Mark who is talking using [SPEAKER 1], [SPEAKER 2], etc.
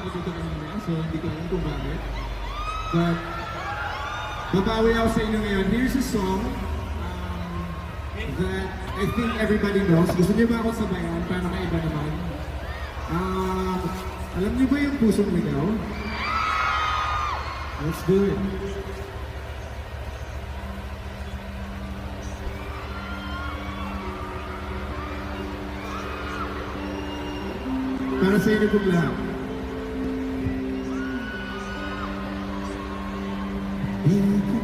[SPEAKER 1] ako dito kanina, so hindi ko alam kung bakit. But, babawi ako sa inyo ngayon. Here's a song that I think everybody knows. Gusto niyo ba ako sabayan para maiba naman? Alam niyo ba yung Pusong Ligaw? Let's do it. Para sa inyo kong lahat. Hindi ko